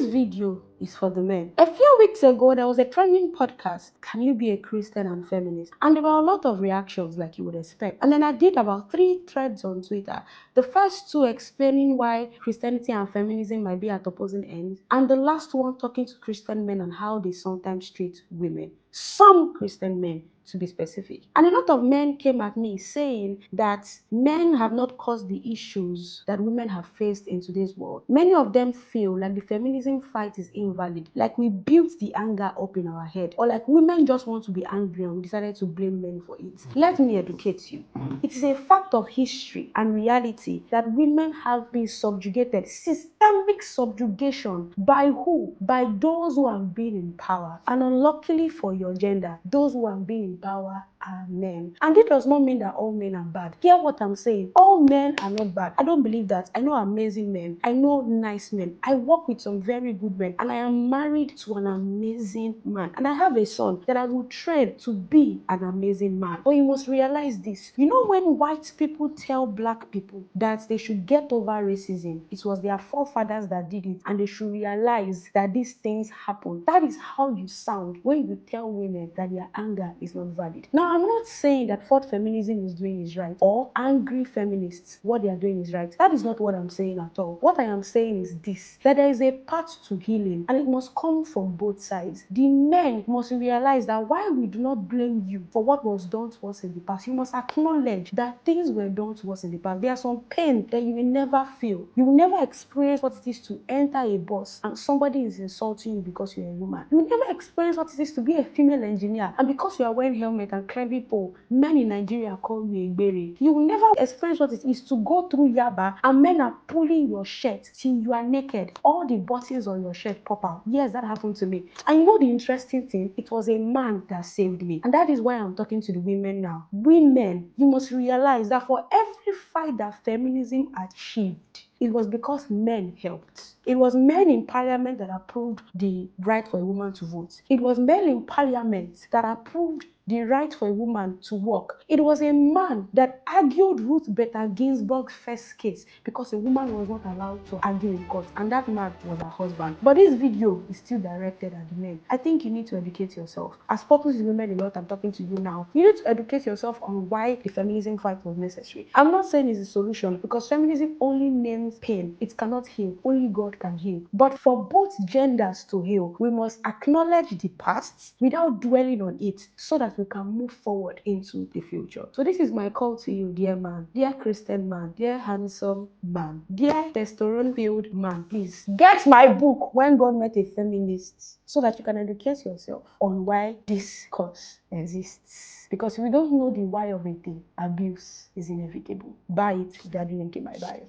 This video is for the men. A few weeks ago, there was a trending podcast, Can You Be a Christian and Feminist? And there were a lot of reactions like you would expect. And then I did about 3 threads on Twitter. The first 2 explaining why Christianity and feminism might be at opposing ends. And the last one talking to Christian men and how they sometimes treat women. Some Christian men, to be specific. And a lot of men came at me saying that men have not caused the issues that women have faced in today's world. Many of them feel like the feminism fight is invalid, like we built the anger up in our head, or like women just want to be angry and we decided to blame men for it. Let me educate you. It is a fact of history and reality that women have been subjugated, systemic subjugation. By who? By those who have been in power. And unluckily for your gender, those who have been in power are men. And it does not mean that all men are bad. Hear what I'm saying. All men are not bad. I don't believe that. I know amazing men. I know nice men. I work with some very good men. And I am married to an amazing man. And I have a son that I will train to be an amazing man. But you must realize this. You know when white people tell black people that they should get over racism, it was their forefathers that did it. And they should realize that these things happen. That is how you sound when you tell women that their anger is not valid. Now, I'm not saying that what feminism is doing is right, or angry feminists, what they are doing is right. That is not what I'm saying at all. What I am saying is this, that there is a path to healing, and it must come from both sides. The men must realize that while we do not blame you for what was done to us in the past, you must acknowledge that things were done to us in the past. There are some pain that you will never feel. You will never experience what it is to enter a bus and somebody is insulting you because you're a woman. You will never experience what it is to be a female engineer, and because you are wearing helmet and climbing pole, men in Nigeria call you a gbere. You will never experience what it is to go through Yaba and men are pulling your shirt till you are naked. All the buttons on your shirt pop out. Yes, that happened to me. And you know the interesting thing? It was a man that saved me. And that is why I'm talking to the women now. Women, you must realize that for every fight that feminism achieved, it was because men helped. It was men in parliament that approved the right for a woman to vote. It was men in parliament that approved the right for a woman to work. It was a man that argued Ruth Bader Ginsburg's first case because a woman was not allowed to argue in court, and that man was her husband. But this video is still directed at the men. I think you need to educate yourself. As talking to women a lot, I'm talking to you now. You need to educate yourself on why the feminism fight was necessary. I'm not saying it's a solution, because feminism only names pain. It cannot heal. Only God can heal. But for both genders to heal, we must acknowledge the past without dwelling on it, so that we can move forward into the future. So this is my call to you, dear man, dear Christian man, dear handsome man, dear testosterone-filled man. Please get my book, When God Met a Feminist, so that you can educate yourself on why this cause exists. Because if we don't know the why of a thing, abuse is inevitable. Buy it. Daddy link in my bio.